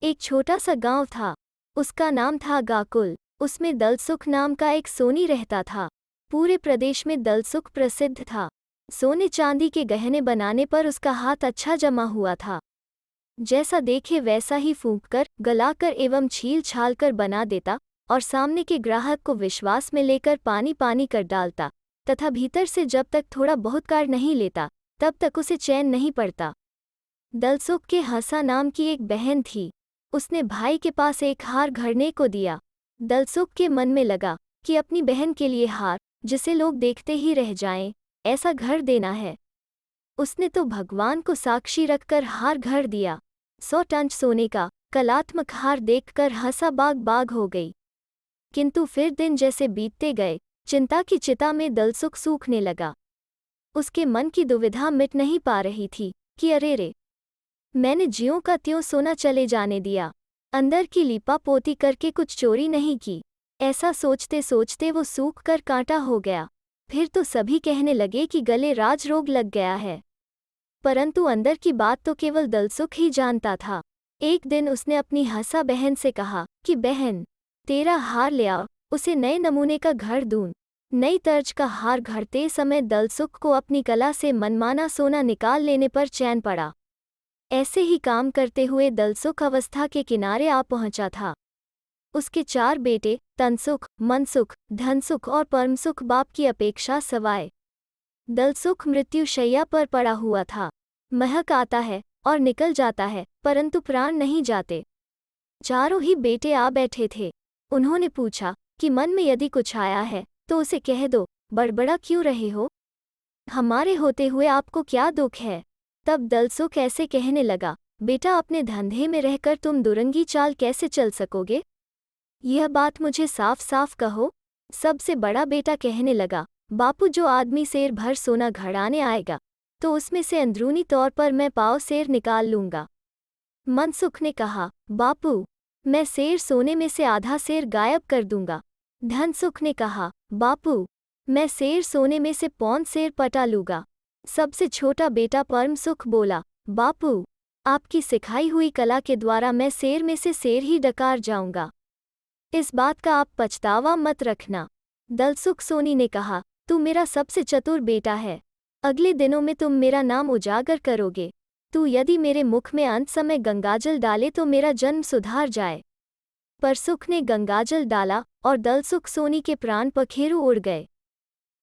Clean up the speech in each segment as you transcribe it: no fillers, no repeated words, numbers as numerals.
एक छोटा सा गांव था। उसका नाम था गाकुल। उसमें दलसुख नाम का एक सोनी रहता था। पूरे प्रदेश में दलसुख प्रसिद्ध था। सोने चांदी के गहने बनाने पर उसका हाथ अच्छा जमा हुआ था। जैसा देखे वैसा ही फूंककर, गलाकर एवं छील छाल कर बना देता और सामने के ग्राहक को विश्वास में लेकर पानी पानी कर डालता तथा भीतर से जब तक थोड़ा बहुत कार नहीं लेता तब तक उसे चैन नहीं पड़ता। दलसुख के हंसा नाम की एक बहन थी। उसने भाई के पास एक हार घड़ने को दिया। दलसुख के मन में लगा कि अपनी बहन के लिए हार जिसे लोग देखते ही रह जाएं, ऐसा घर देना है। उसने तो भगवान को साक्षी रखकर हार घर दिया। 100 टन सोने का कलात्मक हार देखकर हंसा बाग बाग हो गई। किंतु फिर दिन जैसे बीतते गए, चिंता की चिता में दलसुख सूखने लगा। उसके मन की दुविधा मिट नहीं पा रही थी कि अरे रे, मैंने ज्यों का त्यों सोना चले जाने दिया, अंदर की लीपा पोती करके कुछ चोरी नहीं की। ऐसा सोचते सोचते वो सूख कर कांटा हो गया। फिर तो सभी कहने लगे कि गले राज रोग लग गया है, परंतु अंदर की बात तो केवल दलसुख ही जानता था। एक दिन उसने अपनी हंसा बहन से कहा कि बहन, तेरा हार ले आओ, उसे नए नमूने का घर दूं। नई तर्ज का हार घड़ते समय दलसुख को अपनी कला से मनमाना सोना निकाल लेने पर चैन पड़ा। ऐसे ही काम करते हुए दलसुख अवस्था के किनारे आ पहुंचा था। उसके 4 बेटे तनसुख, मनसुख, धनसुख और परमसुख बाप की अपेक्षा सवाए। दलसुख मृत्युशैया पर पड़ा हुआ था। महक आता है और निकल जाता है, परंतु प्राण नहीं जाते। चारों ही बेटे आ बैठे थे। उन्होंने पूछा कि मन में यदि कुछ आया है तो उसे कह दो, बड़बड़ा क्यों रहे हो? हमारे होते हुए आपको क्या दुख है? तब दलसुख ऐसे कहने लगा, बेटा, अपने धंधे में रहकर तुम दुरंगी चाल कैसे चल सकोगे? यह बात मुझे साफ साफ कहो। सबसे बड़ा बेटा कहने लगा, बापू, जो आदमी सेर भर सोना घड़ाने आएगा तो उसमें से अंदरूनी तौर पर मैं पाव सेर निकाल लूंगा। मनसुख ने कहा, बापू, मैं सेर सोने में से आधा सेर गायब कर दूंगा। धनसुख ने कहा, बापू, मैं सेर सोने में से पौन सेर पटा लूंगा। सबसे छोटा बेटा परमसुख बोला, बापू, आपकी सिखाई हुई कला के द्वारा मैं सेर में से सेर ही डकार जाऊंगा। इस बात का आप पछतावा मत रखना। दलसुख सोनी ने कहा, तू मेरा सबसे चतुर बेटा है। अगले दिनों में तुम मेरा नाम उजागर करोगे। तू यदि मेरे मुख में अंत समय गंगाजल डाले तो मेरा जन्म सुधार जाए। परसुख ने गंगाजल डाला और दलसुख सोनी के प्राण पखेरु उड़ गए।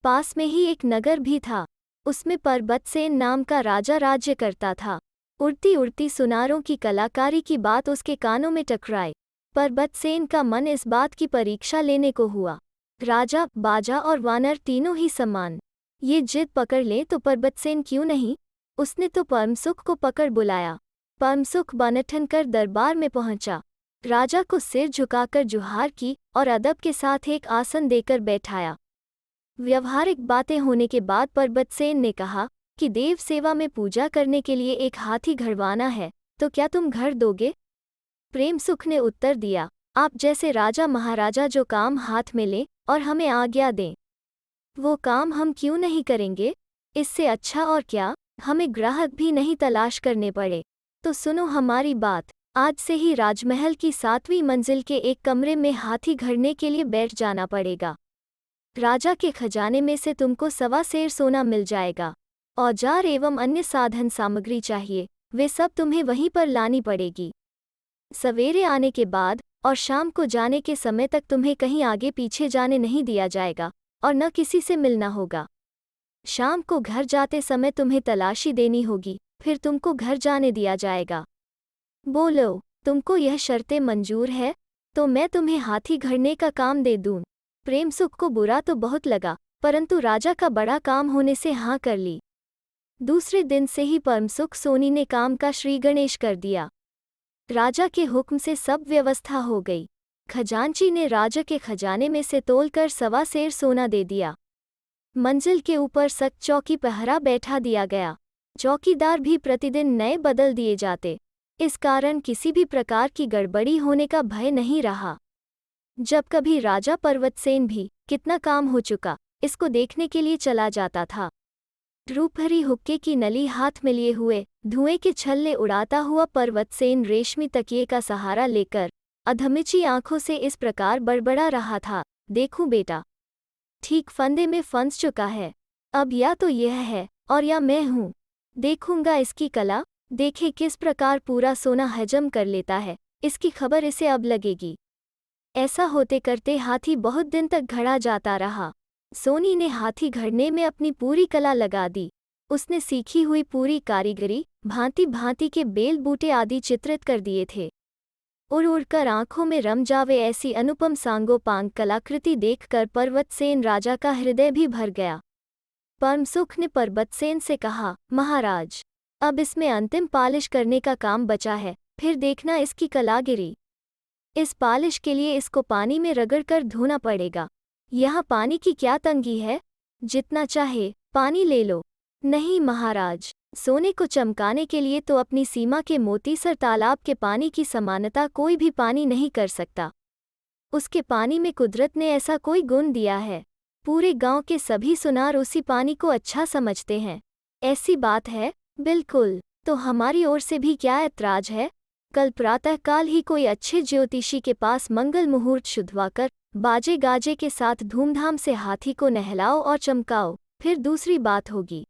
पास में ही एक नगर भी था। उसमें परबतसेन नाम का राजा राज्य करता था। उड़ती उड़ती सुनारों की कलाकारी की बात उसके कानों में टकराई। परबतसेन का मन इस बात की परीक्षा लेने को हुआ। राजा, बाजा और वानर तीनों ही समान। ये जिद पकड़ ले तो परबतसेन क्यों नहीं? उसने तो परमसुख को पकड़ बुलाया। परमसुख बनठन कर दरबार में पहुंचा। राजा को सिर झुकाकर जुहार की और अदब के साथ एक आसन देकर बैठाया। व्यवहारिक बातें होने के बाद परबतसेन ने कहा कि देव सेवा में पूजा करने के लिए एक हाथी घड़वाना है, तो क्या तुम घर दोगे? प्रेमसुख ने उत्तर दिया, आप जैसे राजा महाराजा जो काम हाथ में लें और हमें आज्ञा दें, वो काम हम क्यों नहीं करेंगे? इससे अच्छा और क्या, हमें ग्राहक भी नहीं तलाश करने पड़े। तो सुनो हमारी बात, आज से ही राजमहल की 7वीं मंजिल के एक कमरे में हाथी घड़ने के लिए बैठ जाना पड़ेगा। राजा के खजाने में से तुमको 1.25 सेर सोना मिल जाएगा। औजार एवं अन्य साधन सामग्री चाहिए, वे सब तुम्हें वहीं पर लानी पड़ेगी। सवेरे आने के बाद और शाम को जाने के समय तक तुम्हें कहीं आगे पीछे जाने नहीं दिया जाएगा और न किसी से मिलना होगा। शाम को घर जाते समय तुम्हें तलाशी देनी होगी, फिर तुमको घर जाने दिया जाएगा। बोलो, तुमको यह शर्तें मंजूर है? तो मैं तुम्हें हाथी घड़ने का काम दे दूं। प्रेमसुख को बुरा तो बहुत लगा, परंतु राजा का बड़ा काम होने से हाँ कर ली। दूसरे दिन से ही परमसुख सोनी ने काम का श्री गणेश कर दिया। राजा के हुक्म से सब व्यवस्था हो गई। खजांची ने राजा के खजाने में से तोलकर 1.25 सेर सोना दे दिया। मंजिल के ऊपर सख्त चौकी पहरा बैठा दिया गया। चौकीदार भी प्रतिदिन नए बदल दिए जाते। इस कारण किसी भी प्रकार की गड़बड़ी होने का भय नहीं रहा। जब कभी राजा पर्वतसेन भी कितना काम हो चुका इसको देखने के लिए चला जाता था। रूपहरी हुक्के की नली हाथ में लिए हुए, धुएं के छल्ले उड़ाता हुआ पर्वतसेन रेशमी तकिए का सहारा लेकर अधमिची आंखों से इस प्रकार बड़बड़ा रहा था, देखूं बेटा, ठीक फंदे में फंस चुका है। अब या तो यह है और या मैं हूँ। देखूंगा इसकी कला, देखे किस प्रकार पूरा सोना हजम कर लेता है, इसकी खबर इसे अब लगेगी। ऐसा होते करते हाथी बहुत दिन तक घड़ा जाता रहा। सोनी ने हाथी घड़ने में अपनी पूरी कला लगा दी। उसने सीखी हुई पूरी कारीगरी, भांति भांति के बेल बूटे आदि चित्रित कर दिए थे। उड़ उड़कर आंखों में रम जावे ऐसी अनुपम सांगोपांग कलाकृति देखकर पर्वतसेन राजा का हृदय भी भर गया। परमसुख ने पर्वतसेन से कहा, महाराज, अब इसमें अंतिम पालिश करने का काम बचा है, फिर देखना इसकी कलागिरी। इस पालिश के लिए इसको पानी में रगड़कर धोना पड़ेगा। यहाँ पानी की क्या तंगी है, जितना चाहे पानी ले लो। नहीं महाराज, सोने को चमकाने के लिए तो अपनी सीमा के मोतीसर तालाब के पानी की समानता कोई भी पानी नहीं कर सकता। उसके पानी में कुदरत ने ऐसा कोई गुण दिया है, पूरे गांव के सभी सुनार उसी पानी को अच्छा समझते हैं। ऐसी बात है? बिल्कुल। तो हमारी ओर से भी क्या ऐतराज है? कल प्रातःकाल ही कोई अच्छे ज्योतिषी के पास मंगल मुहूर्त शुद्धवाकर बाजे गाजे के साथ धूमधाम से हाथी को नहलाओ और चमकाओ, फिर दूसरी बात होगी।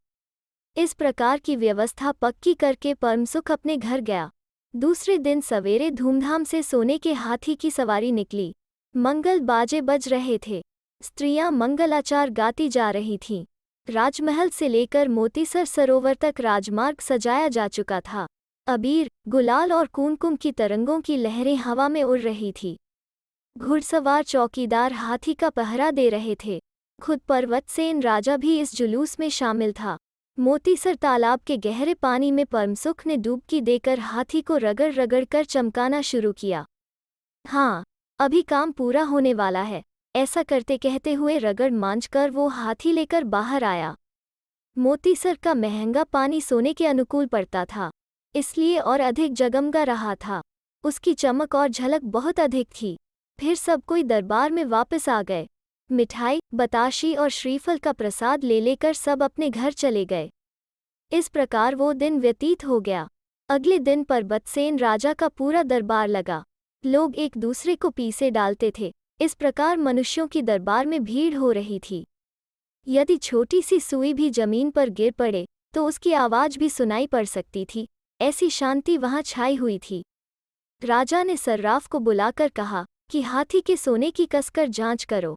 इस प्रकार की व्यवस्था पक्की करके परमसुख अपने घर गया। दूसरे दिन सवेरे धूमधाम से सोने के हाथी की सवारी निकली। मंगल बाजे बज रहे थे, स्त्रियां मंगलाचार गाती जा रही थीं। राजमहल से लेकर मोतीसर सरोवर तक राजमार्ग सजाया जा चुका था। अबीर, गुलाल और कुमकुम की तरंगों की लहरें हवा में उड़ रही थी। घुड़सवार चौकीदार हाथी का पहरा दे रहे थे। खुद पर्वतसेन राजा भी इस जुलूस में शामिल था। मोतीसर तालाब के गहरे पानी में परमसुख ने डुबकी देकर हाथी को रगड़ रगड़ कर चमकाना शुरू किया। हाँ, अभी काम पूरा होने वाला है, ऐसा करते कहते हुए रगड़ मांझकर वो हाथी लेकर बाहर आया। मोतीसर का महंगा पानी सोने के अनुकूल पड़ता था, इसलिए और अधिक जगमगा रहा था। उसकी चमक और झलक बहुत अधिक थी। फिर सब कोई दरबार में वापस आ गए। मिठाई, बताशी और श्रीफल का प्रसाद ले लेकर सब अपने घर चले गए। इस प्रकार वो दिन व्यतीत हो गया। अगले दिन पर्वतसेन राजा का पूरा दरबार लगा। लोग एक दूसरे को पीसे डालते थे। इस प्रकार मनुष्यों की दरबार में भीड़ हो रही थी। यदि छोटी सी सुई भी जमीन पर गिर पड़े तो उसकी आवाज भी सुनाई पड़ सकती थी। ऐसी शांति वहां छाई हुई थी। राजा ने सर्राफ को बुलाकर कहा कि हाथी के सोने की कसकर जांच करो।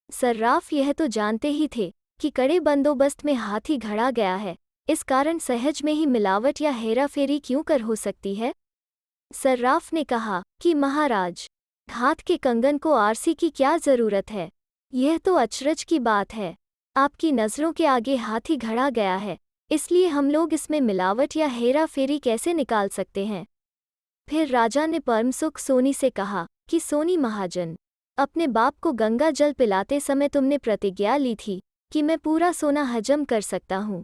सर्राफ यह तो जानते ही थे कि कड़े बंदोबस्त में हाथी घड़ा गया है, इस कारण सहज में ही मिलावट या हेराफेरी क्यों कर हो सकती है। सर्राफ ने कहा कि महाराज, हाथ के कंगन को आरसी की क्या जरूरत है, यह तो अचरज की बात है। आपकी नजरों के आगे हाथी घड़ा गया है, इसलिए हम लोग इसमें मिलावट या हेरा फेरी कैसे निकाल सकते हैं। फिर राजा ने परमसुख सोनी से कहा कि सोनी महाजन, अपने बाप को गंगा जल पिलाते समय तुमने प्रतिज्ञा ली थी कि मैं पूरा सोना हजम कर सकता हूँ।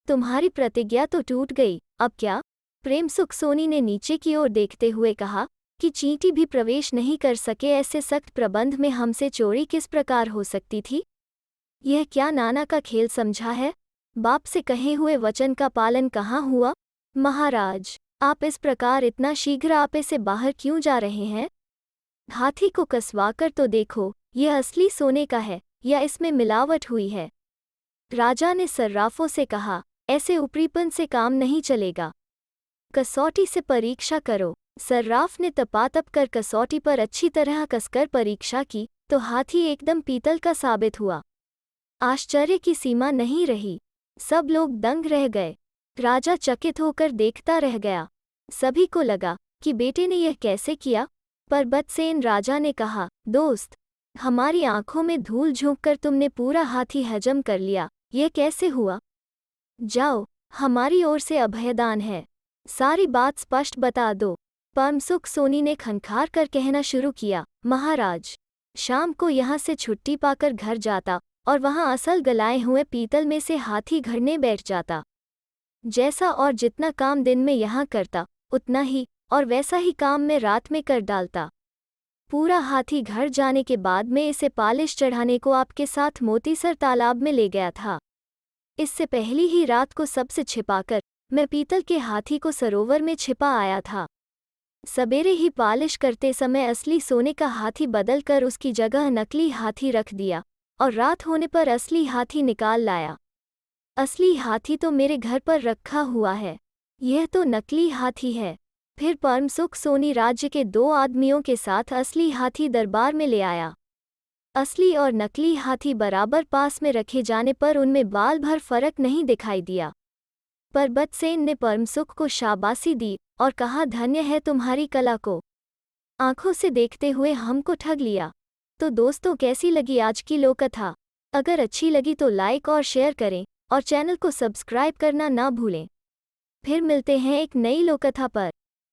तुम्हारी प्रतिज्ञा तो टूट गई, अब क्या। प्रेमसुख सोनी ने नीचे की ओर देखते हुए कहा कि चींटी भी प्रवेश नहीं कर सके ऐसे सख्त प्रबंध में हमसे चोरी किस प्रकार हो सकती थी। यह क्या नाना का खेल समझा है। बाप से कहे हुए वचन का पालन कहाँ हुआ। महाराज, आप इस प्रकार इतना शीघ्र आपे से बाहर क्यों जा रहे हैं। हाथी को कसवाकर तो देखो, यह असली सोने का है या इसमें मिलावट हुई है। राजा ने सर्राफों से कहा, ऐसे ऊपरीपन से काम नहीं चलेगा, कसौटी से परीक्षा करो। सर्राफ ने तपातप कर कसौटी पर अच्छी तरह कसकर परीक्षा की तो हाथी एकदम पीतल का साबित हुआ। आश्चर्य की सीमा नहीं रही, सब लोग दंग रह गए। राजा चकित होकर देखता रह गया। सभी को लगा कि बेटे ने यह कैसे किया। पर्वतसेन राजा ने कहा, दोस्त, हमारी आंखों में धूल झोंककर तुमने पूरा हाथी हजम कर लिया, यह कैसे हुआ। जाओ, हमारी ओर से अभयदान है, सारी बात स्पष्ट बता दो। परमसुख सोनी ने खनखार कर कहना शुरू किया, महाराज, शाम को यहाँ से छुट्टी पाकर घर जाता और वहाँ असल गलाए हुए पीतल में से हाथी घड़ने बैठ जाता। जैसा और जितना काम दिन में यहाँ करता उतना ही और वैसा ही काम मैं रात में कर डालता। पूरा हाथी घर जाने के बाद मैं इसे पालिश चढ़ाने को आपके साथ मोतीसर तालाब में ले गया था। इससे पहली ही रात को सबसे छिपाकर मैं पीतल के हाथी को सरोवर में छिपा आया था। सवेरे ही पालिश करते समय असली सोने का हाथी बदलकर उसकी जगह नकली हाथी रख दिया और रात होने पर असली हाथी निकाल लाया। असली हाथी तो मेरे घर पर रखा हुआ है, यह तो नकली हाथी है। फिर परमसुख सोनी राज्य के 2 आदमियों के साथ असली हाथी दरबार में ले आया। असली और नकली हाथी बराबर पास में रखे जाने पर उनमें बाल भर फर्क नहीं दिखाई दिया। पर बदसेन ने परमसुख को शाबाशी दी और कहा, धन्य है तुम्हारी कला को, आंखों से देखते हुए हमको ठग लिया। तो दोस्तों, कैसी लगी आज की लोककथा? अगर अच्छी लगी तो लाइक और शेयर करें और चैनल को सब्सक्राइब करना ना भूलें। फिर मिलते हैं एक नई लोककथा पर।